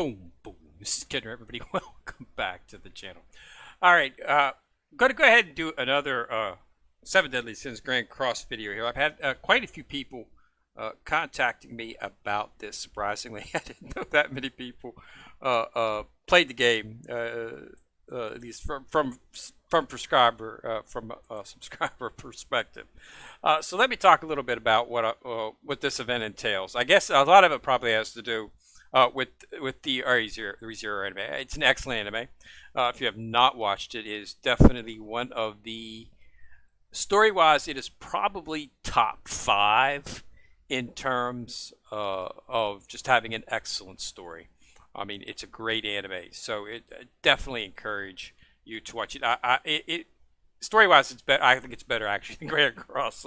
Boom, boom. This is Kendra, everybody. Welcome back to the channel. All right, going to go ahead and do another Seven Deadly Sins Grand Cross video here. I've had quite a few people contacting me about this. Surprisingly, I didn't know that many people played the game, at least from a subscriber perspective. So let me talk a little bit about what this event entails. I guess a lot of it probably has to do with the ReZero anime. It's an excellent anime. If you have not watched it, it is definitely one of the story-wise. It is probably top 5 in terms of just having an excellent story. I mean, it's a great anime, so I definitely encourage you to watch it. Story-wise, it's better. I think it's better actually than Grand Cross.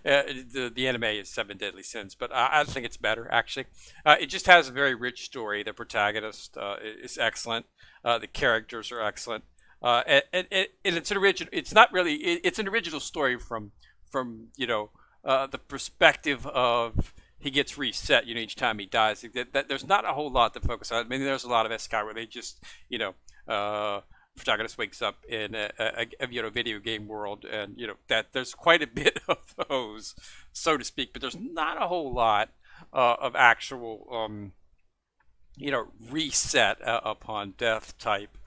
The anime is Seven Deadly Sins, but I think it's better actually. It just has a very rich story. The protagonist is excellent. The characters are excellent, and it's an original. It's not really. It's an original story from the perspective of he gets reset. Each time he dies. There's not a whole lot to focus on. I mean, there's a lot of isekai where they just protagonist wakes up in a video game world, and that there's quite a bit of those, so to speak, but there's not a whole lot of actual reset upon death type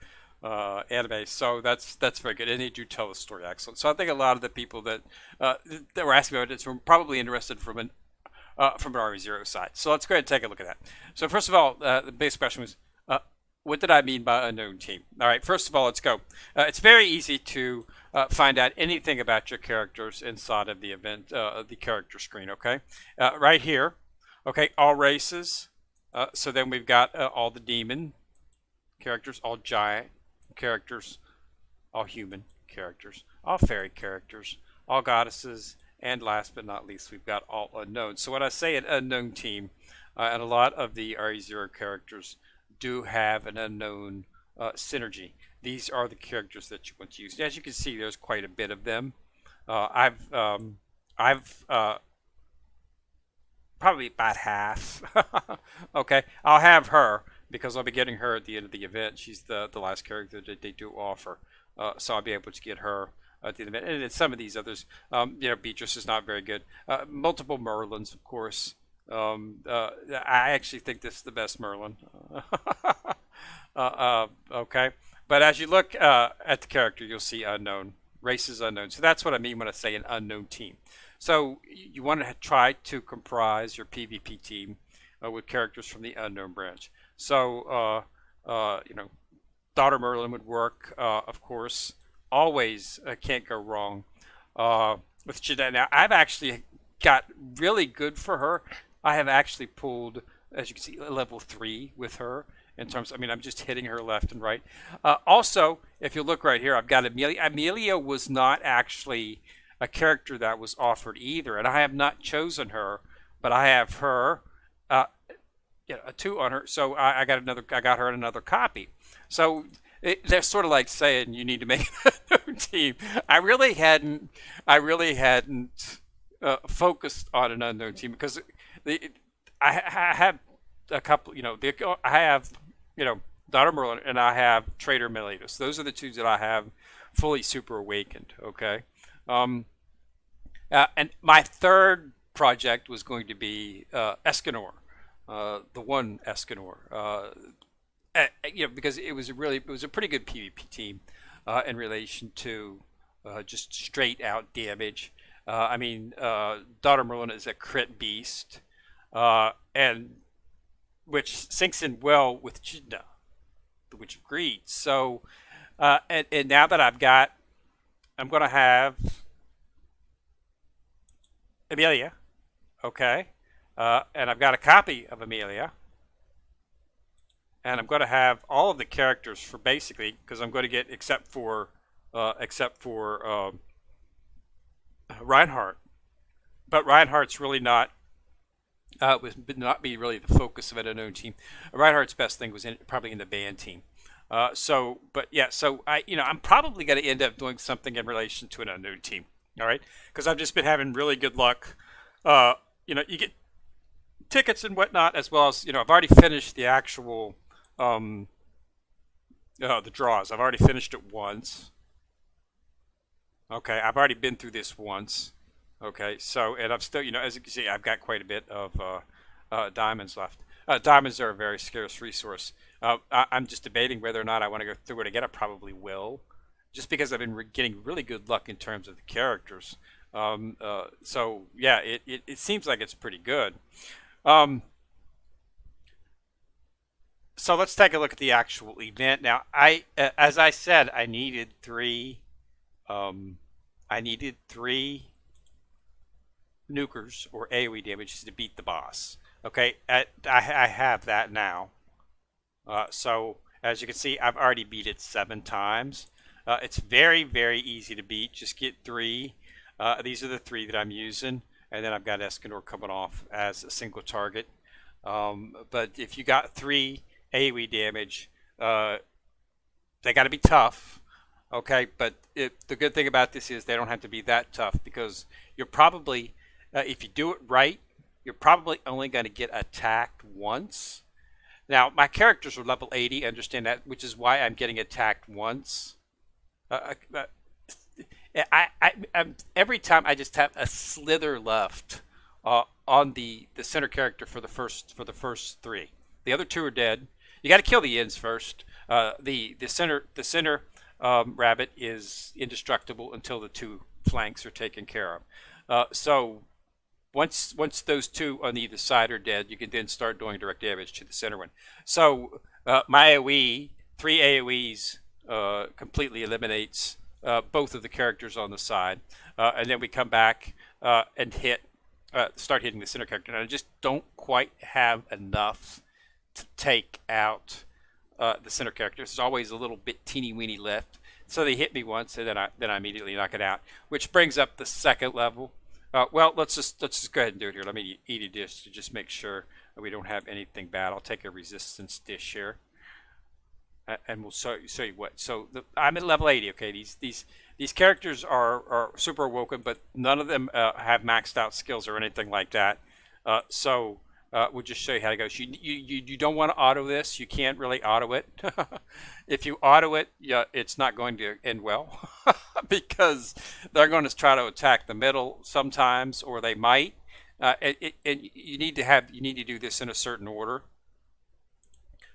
anime. So that's very good, and they do tell the story excellent. So I think a lot of the people that were asking about it were probably interested from an ReZero side. So let's go ahead and take a look at that. So first of all, the basic question was, what did I mean by unknown team? All right, first of all, let's go. It's very easy to find out anything about your characters inside of the event, the character screen, okay? Right here, okay, all races. So then we've got all the demon characters, all giant characters, all human characters, all fairy characters, all goddesses, and last but not least, we've got all unknown. So when I say an unknown team, and a lot of the ReZero characters do have an unknown synergy. These are the characters that you want to use. As you can see, there's quite a bit of them. I've probably about half. Okay, I'll have her because I'll be getting her at the end of the event. She's the last character that they do offer, so I'll be able to get her at the end of the event. And then some of these others, Beatrice is not very good. Multiple Merlins, of course. I actually think this is the best Merlin. Okay, but as you look at the character, you'll see unknown. Race is unknown. So that's what I mean when I say an unknown team. So you want to try to comprise your PvP team with characters from the unknown branch. So Daughter Merlin would work, of course. Always can't go wrong with Jeanette. Now I've actually got really good for her. I have actually pulled, as you can see, level 3 with her in terms. I mean, I'm just hitting her left and right. Also, if you look right here, I've got Amelia. Amelia was not actually a character that was offered either, and I have not chosen her, but I have her, a 2 on her. So I got her another copy. So they're sort of like saying you need to make a new team. I really hadn't focused on an unknown team because I have a couple, I have, Daughter Merlin and I have Trader Meletus. Those are the 2 that I have fully super awakened, okay? And my third project was going to be Escanor, the one Escanor, because it was a pretty good PvP team in relation to just straight out damage. I mean, Daughter Merlin is a crit beast, and which sinks in well with Chidna, the Witch of Greed. So, and now that I'm going to have Amelia, okay, and I've got a copy of Amelia, and I'm going to have all of the characters for basically, because I'm going to get except for Reinhardt, but Reinhardt's really not would not be really the focus of an unknown team. Reinhardt's best thing was probably in the band team. So I'm probably going to end up doing something in relation to an unknown team. All right, because I've just been having really good luck. You get tickets and whatnot, as well as I've already finished the actual um, the draws. I've already finished it once. Okay, I've already been through this once. Okay, so and I'm still, as you can see, I've got quite a bit of diamonds left. Diamonds are a very scarce resource. I'm just debating whether or not I want to go through it again. I probably will, just because I've been getting really good luck in terms of the characters. So yeah, it seems like it's pretty good. Um, so let's take a look at the actual event. Now, as I said, Um, I needed three nukers or AoE damages to beat the boss. Okay, I have that now. So as you can see, I've already beat it 7 times. It's very, very easy to beat. Just get three. These are the three that I'm using. And then I've got Escanor coming off as a single target. But if you got three AoE damage, they got to be tough. Okay, but the good thing about this is they don't have to be that tough, because you're probably, if you do it right, you're probably only going to get attacked once. Now, my characters are level 80, understand that, which is why I'm getting attacked once. Every time I just have a slither left on the center character for the first three. The other two are dead. You got to kill the ends first. The center rabbit is indestructible until the two flanks are taken care of. So once those two on either side are dead, you can then start doing direct damage to the center one. So my AoE, three AoEs, completely eliminates both of the characters on the side, and then we come back and start hitting the center character. And I just don't quite have enough to take out the center character. There's always a little bit teeny weeny left. So they hit me once, and then I immediately knock it out, which brings up the second level. Well, let's just go ahead and do it here. Let me eat a dish to just make sure that we don't have anything bad. I'll take a resistance dish here, and we'll show you what. So I'm at level 80. Okay, these characters are super awoken, but none of them have maxed out skills or anything like that. So we'll just show you how it goes. You don't want to auto this. You can't really auto it. If you auto it, yeah, it's not going to end well because they're going to try to attack the middle sometimes, or they might. And you need to do this in a certain order.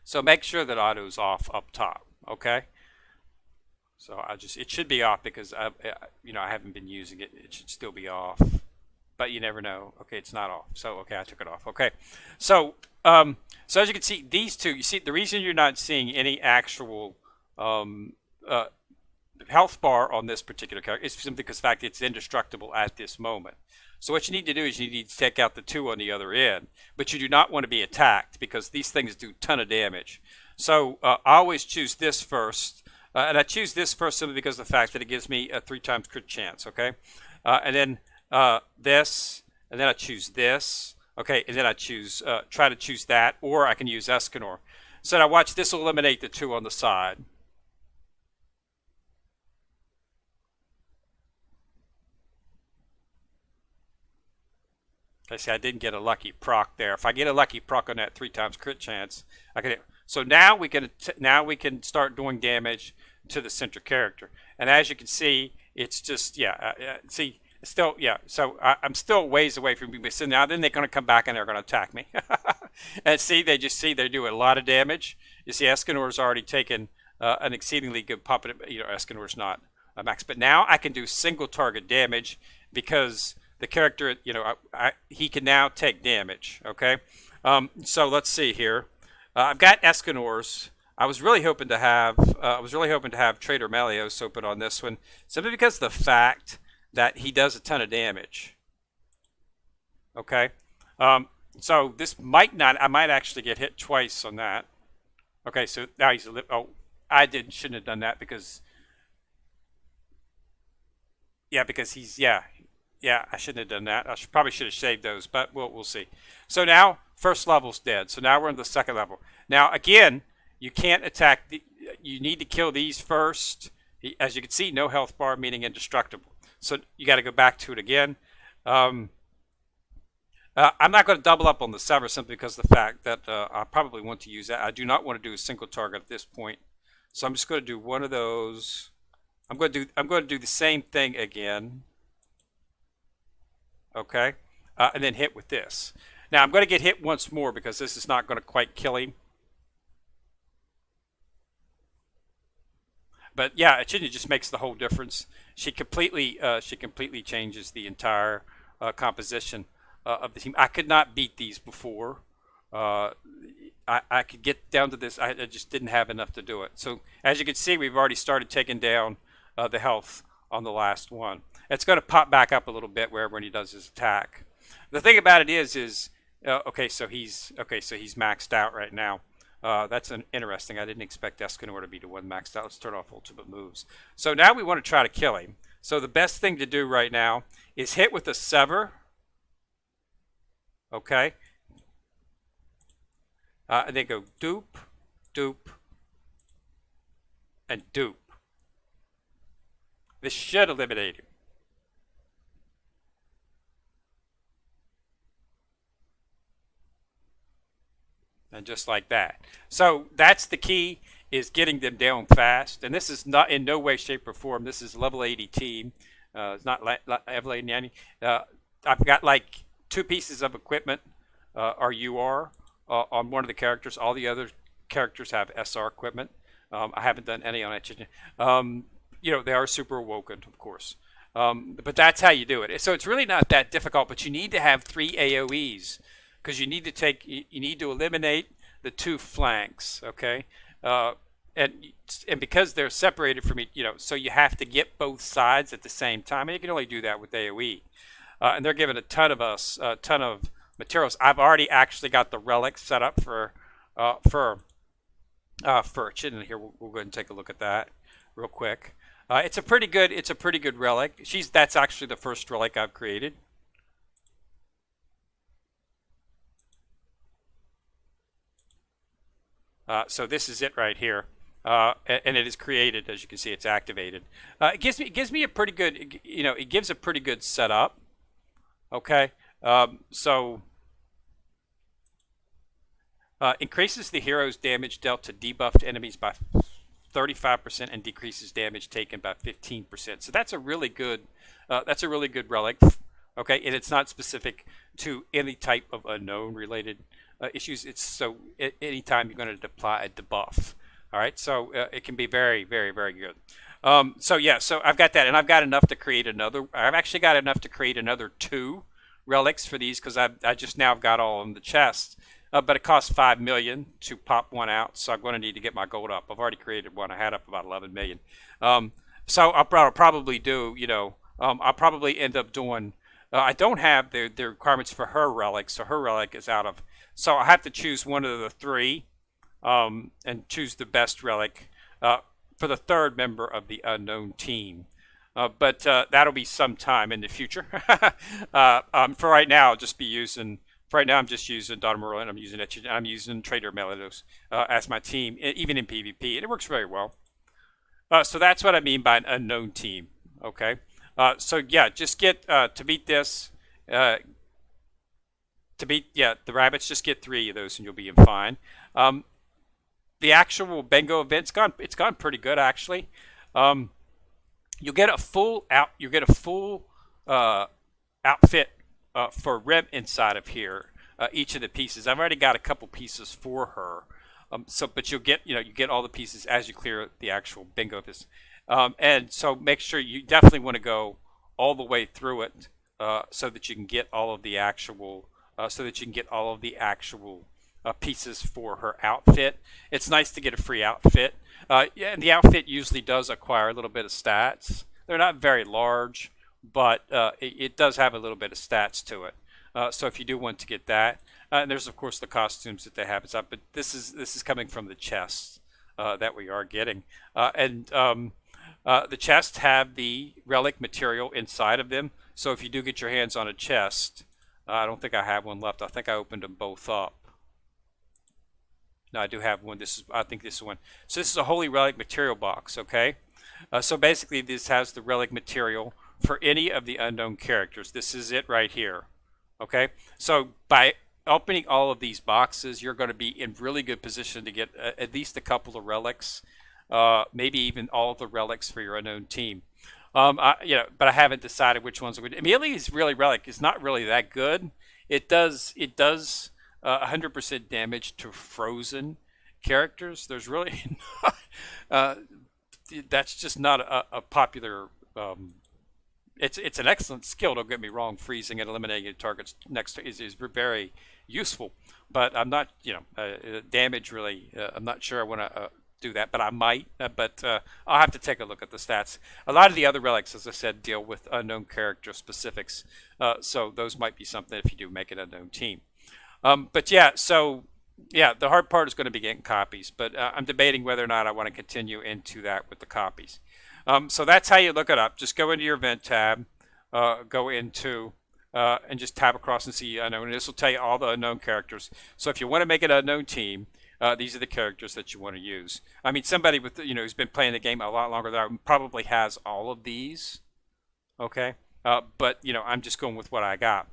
So make sure that auto's off up top. Okay. So it should be off because I haven't been using it. It should still be off, but you never know. Okay, it's not off. So okay, I took it off. Okay, so as you can see, these two. You see, the reason you're not seeing any actual health bar on this particular character is simply because the fact it's indestructible at this moment. So what you need to do is you need to take out the two on the other end, but you do not want to be attacked because these things do a ton of damage. So I always choose this first, and I choose this first simply because of the fact that it gives me a 3 times crit chance. Okay, and then this, and then I choose this. Okay, and then I try to choose that, or I can use Escanor. So now watch, this will eliminate the two on the side. I see I didn't get a lucky proc there. If I get a lucky proc on that 3 times crit chance, I can. So now we can start doing damage to the center character. And as you can see, it's just see. Still, yeah. So I'm still ways away from being. So now then they're going to come back and they're going to attack me. And see, they do a lot of damage. You see, Escanor's already taken an exceedingly good puppet. Escanor's not a max, but now I can do single target damage because the character, he can now take damage. Okay, so let's see here. I've got Escanor's. I was really hoping to have Trader Melios open on this one, simply because of the fact that he does a ton of damage. Okay, so this might not. I might actually get hit twice on that. Okay, so now he's a oh, shouldn't have done that because he's I shouldn't have done that. Probably should have saved those, but we'll see. So now first level's dead. So now we're in the second level. Now again, you can't attack you need to kill these first. As you can see, no health bar, meaning indestructible. So you got to go back to it again. I'm not going to double up on the Sever simply because of the fact that I probably want to use that. I do not want to do a single target at this point, so I'm just going to do one of those. I'm going to do the same thing again. Okay, and then hit with this. Now I'm going to get hit once more because this is not going to quite kill him. But yeah, Echidna just makes the whole difference. She completely changes the entire composition of the team. I could not beat these before. Uh, I could get down to this. I just didn't have enough to do it. So as you can see, we've already started taking down the health on the last one. It's going to pop back up a little bit wherever when he does his attack. The thing about it is okay. So he's maxed out right now. That's interesting. I didn't expect Escanor to be the one maxed out. Let's turn off ultimate moves. So now we want to try to kill him. So the best thing to do right now is hit with a Sever. Okay. And then go dupe, dupe, and dupe. This should eliminate him. And just like that. So that's the key, is getting them down fast. And this is not in no way, shape, or form. This is level 80 team. It's not level 80 nanny. I've got like 2 pieces of equipment, RUR, on one of the characters. All the other characters have SR equipment. I haven't done any on it. You know, they are super awoken, of course. But that's how you do it. So it's really not that difficult, but you need to have 3 AoEs because you need to eliminate the 2 flanks, okay? And because they're separated from each, you know, so you have to get both sides at the same time, and you can only do that with AoE. And they're giving a ton of materials. I've already actually got the relics set up for Echidna here. We'll go ahead and take a look at that real quick. It's a pretty good relic. That's actually the first relic I've created. So this is it right here, and it is created. As you can see, it's activated. It gives me a pretty good, you know, it gives a pretty good setup. Okay, so increases the hero's damage dealt to debuffed enemies by 35% and decreases damage taken by 15%. So that's a really good relic. Okay, and it's not specific to any type of unknown related issues. It's so anytime you're going to apply a debuff. All right, so it can be very, very, very good. So yeah, so I've got that, and I've got enough to create another. I've actually got enough to create another 2 relics for these because I just now have got all in the chest. But it costs 5 million to pop one out, so I'm going to need to get my gold up. I've already created one. I had up about 11 million. So I'll probably do, you know, I'll probably end up doing. I don't have the requirements for her relic, so her relic is out of. So I have to choose one of the 3, and choose the best relic for the 3rd member of the unknown team. But that'll be sometime in the future. For right now, I'll just be using. For right now, I'm just using Daughter Merlin. I'm using Trader Melidos as my team, even in PvP, and it works very well. So that's what I mean by an unknown team. Okay. So yeah, just get to beat this. The rabbits. Just get 3 of those, and you'll be fine. The actual bingo event's gone. It's gone pretty good actually. You'll get a full outfit for Rem inside of here. Each of the pieces. I've already got a couple pieces for her. But you get all the pieces as you clear the actual bingo of this. And so make sure you definitely want to go all the way through it so that you can get all of the actual pieces for her outfit. It's nice to get a free outfit. And the outfit usually does acquire a little bit of stats. They're not very large, but it does have a little bit of stats to it. So if you do want to get that, and there's of course the costumes that they have. But this is coming from the chests that we are getting, and the chests have the relic material inside of them. So if you do get your hands on a chest, I don't think I have one left. I think I opened them both up. No, I do have one. I think this is one. So this is a holy relic material box. Okay, so basically this has the relic material for any of the unknown characters. This is it right here. Okay, so by opening all of these boxes, you're going to be in really good position to get at least a couple of relics, maybe even all of the relics for your unknown team. But I haven't decided which ones are good. Amelia's really relic is not really that good. It does 100% damage to frozen characters. There's really not, that's just not a popular. It's an excellent skill. Don't get me wrong. Freezing and eliminating targets next to is very useful. But I'm not, damage really. I'm not sure I want to do that, but I might. But I'll have to take a look at the stats. A lot of the other relics, as I said, deal with unknown character specifics. So those might be something if you do make an unknown team. But yeah, so yeah, the hard part is going to be getting copies. But I'm debating whether or not I want to continue into that with the copies. So that's how you look it up. Just go into your event tab, go into and just tab across and see unknown. And this will tell you all the unknown characters. So if you want to make an unknown team, these are the characters that you want to use. I mean, somebody with who's been playing the game a lot longer than I probably has all of these. Okay, but I'm just going with what I got.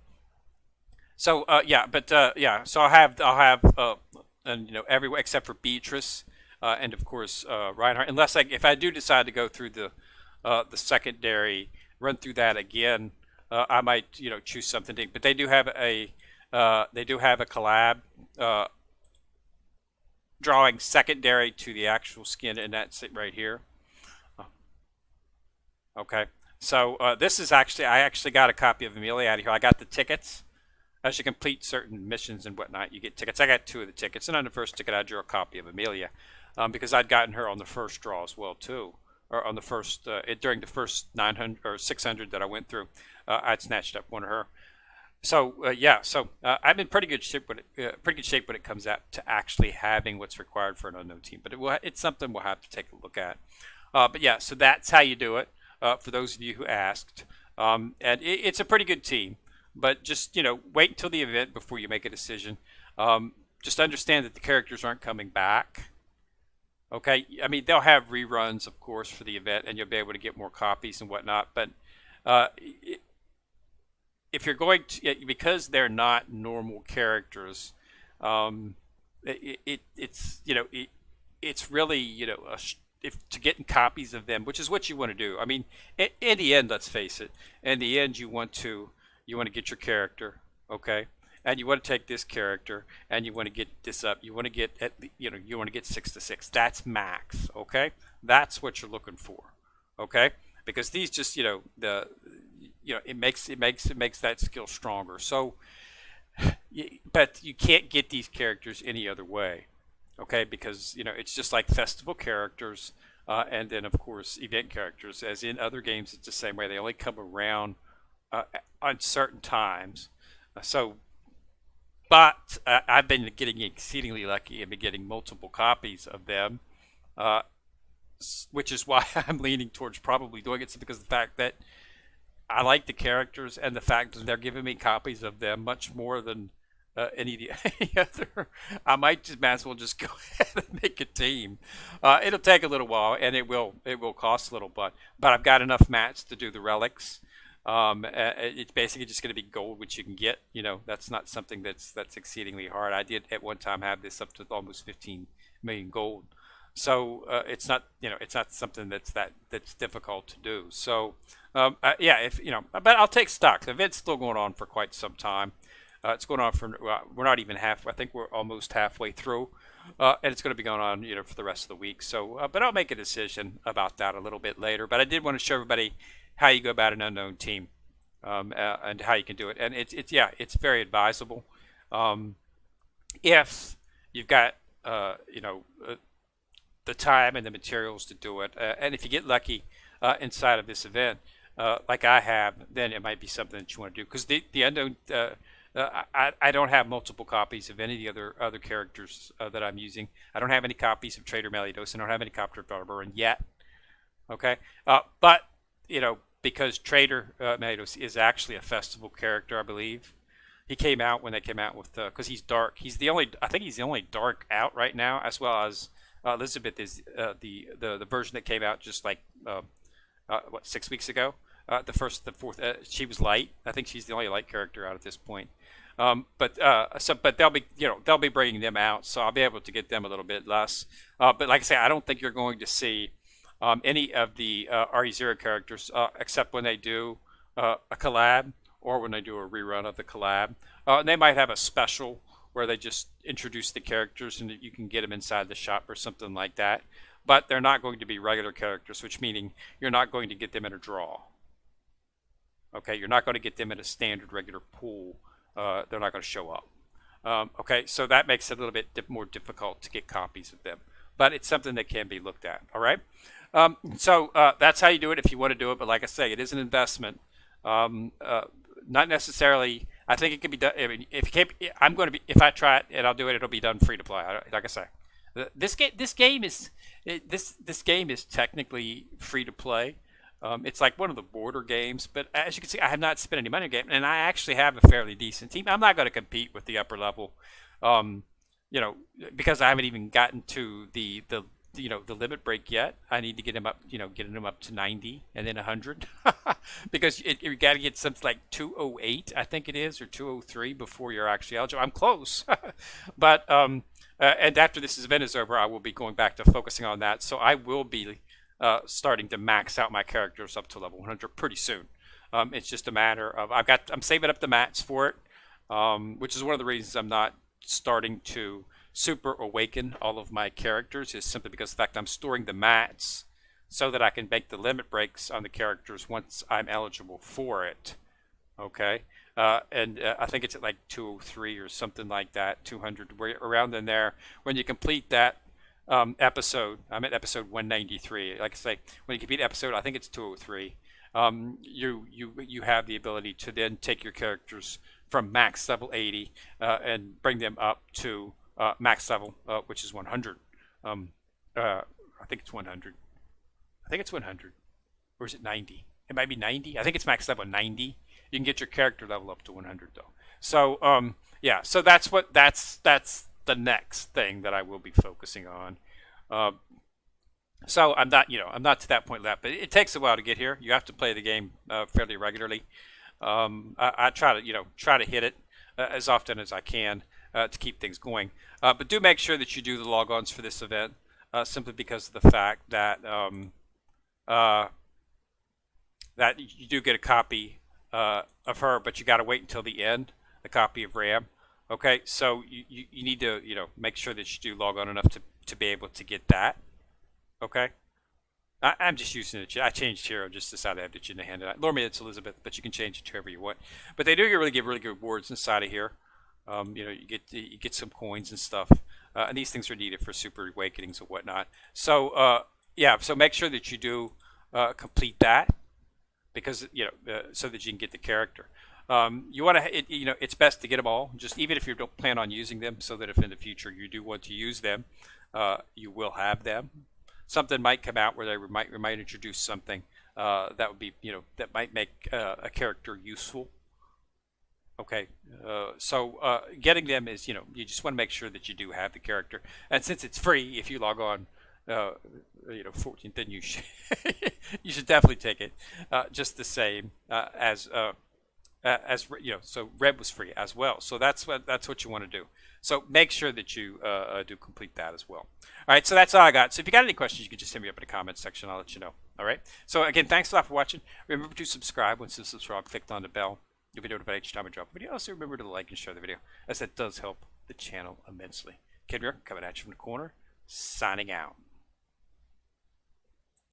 So yeah. So I'll have and everyone except for Beatrice, and of course Reinhardt. Unless if I do decide to go through the secondary, run through that again, I might choose something. But they do have a collab drawing secondary to the actual skin, and that's it right here. Okay. So this is actually I actually got a copy of Amelia out of here. I got the tickets. As you complete certain missions and whatnot, you get tickets. I got two of the tickets, and on the first ticket, I drew a copy of Amelia because I'd gotten her on the first draw as well too, or on the first during the first 900 or 600 that I went through. I'd snatched up one of her. So yeah, so I'm in pretty good shape when it comes out to actually having what's required for an unknown team. But it's something we'll have to take a look at. But yeah, so that's how you do it. For those of you who asked, and it's a pretty good team. But just wait until the event before you make a decision. Just understand that the characters aren't coming back. Okay, I mean they'll have reruns, of course, for the event, and you'll be able to get more copies and whatnot. But uh, if you're going to, because they're not normal characters, um, it's it's really if to getting copies of them, which is what you want to do. I mean, in the end, let's face it. In the end, you want to get your character, okay, and you want to take this character and you want to get this up. You want to get you want to get 6 to 6. That's max, okay. That's what you're looking for, okay, because these just it makes that skill stronger. So, but you can't get these characters any other way, okay, because it's just like festival characters, and then of course event characters. As in other games, it's the same way. They only come around uh, on certain times. So, but I've been getting exceedingly lucky and been getting multiple copies of them, uh, which is why I'm leaning towards probably doing it. Because of the fact that I like the characters and the fact that they're giving me copies of them much more than any other. I might just might as well just go ahead and make a team. It'll take a little while and it will cost a little, but I've got enough mats to do the relics. It's basically just going to be gold, which you can get. That's not something that's exceedingly hard. I did at one time have this up to almost 15 million gold. So it's not something that's difficult to do. So yeah, if but I'll take stock. The event's still going on for quite some time. It's going on for we're not even half. I think we're almost halfway through, and it's going to be going on for the rest of the week. So, but I'll make a decision about that a little bit later. But I did want to show everybody how you go about an unknown team, and how you can do it. And it's very advisable. Um, if you've got the time and the materials to do it, and if you get lucky inside of this event, like I have, then it might be something that you want to do. Because the unknown, I don't have multiple copies of any of the other characters that I'm using. I don't have any copies of Trader Melios. I don't have any copy of Barbarin yet. Okay, but because Trader Melios is actually a festival character, I believe. He came out when they came out with because he's dark. I think he's the only dark out right now, as well as Elizabeth is the version that came out just like 6 weeks ago. the fourth. She was light. I think she's the only light character out at this point. But they'll be they'll be bringing them out, so I'll be able to get them a little bit less. But like I say, I don't think you're going to see any of the RE0 characters except when they do a collab or when they do a rerun of the collab. And they might have a special where they just introduce the characters and you can get them inside the shop or something like that. But they're not going to be regular characters, which meaning you're not going to get them in a draw. Okay, you're not going to get them in a standard regular pool. They're not going to show up. Okay, so that makes it a little bit more difficult to get copies of them. But it's something that can be looked at. All right. So that's how you do it if you want to do it. But like I say, it is an investment. Not necessarily. I think it can be done. I mean, if you can't, I'm going to be. If I try it and I'll do it, it'll be done free to play. Like I say, this game is technically free to play. It's like one of the border games, but as you can see, I have not spent any money on the game, and I actually have a fairly decent team. I'm not going to compete with the upper level, because I haven't even gotten to the limit break yet. I need to get him up, getting him up to 90 and then 100, because you got to get something like 208, I think it is, or 203 before you're actually eligible. I'm close, but and after this event is over, I will be going back to focusing on that. So I will be starting to max out my characters up to level 100 pretty soon. It's just a matter of I'm saving up the mats for it, which is one of the reasons I'm not starting to super awaken all of my characters, is simply because of the fact I'm storing the mats so that I can make the limit breaks on the characters once I'm eligible for it. Okay, and I think it's at like 203 or something like that, 200, around in there. When you complete that episode, I'm at episode 193. Like I say, when you complete episode, I think it's 203. You have the ability to then take your characters from max level 80 and bring them up to max level, which is 100. I think it's 100. I think it's 100. Or is it 90? It might be 90. I think it's max level 90. You can get your character level up to 100 though. So yeah, so that's the next thing that I will be focusing on. So I'm not to that point yet, but it takes a while to get here. You have to play the game fairly regularly. I try to hit it as often as I can to keep things going. But do make sure that you do the logons for this event, simply because of the fact that that you do get a copy of her, but you got to wait until the end, a copy of Ram. Okay, so you need to make sure that you do log on enough to be able to get that. Okay, I'm just using it. I changed hero, just decided I have the in the hand. Normally it's Elizabeth, but you can change it to whoever you want. But they do really give really good rewards inside of here. You get some coins and stuff, and these things are needed for super awakenings and whatnot. So yeah, so make sure that you do complete that, because so that you can get the character. You want to, it's best to get them all, just even if you don't plan on using them, so that if in the future you do want to use them, you will have them. Something might come out where they might introduce something that would be, that might make a character useful. Okay, so getting them is, you just want to make sure that you do have the character, and since it's free, if you log on, 14th, then you should you should definitely take it, just the same as so Red was free as well. So that's what you want to do. So make sure that you do complete that as well. All right, so that's all I got. So if you got any questions, you can just hit me up in the comments section. I'll let you know. All right. So again, thanks a lot for watching. Remember to subscribe once you subscribe. Clicked on the bell. You'll be notified each time I drop a video. Also remember to like and share the video, as that does help the channel immensely. Kid Muir, coming at you from the corner, signing out.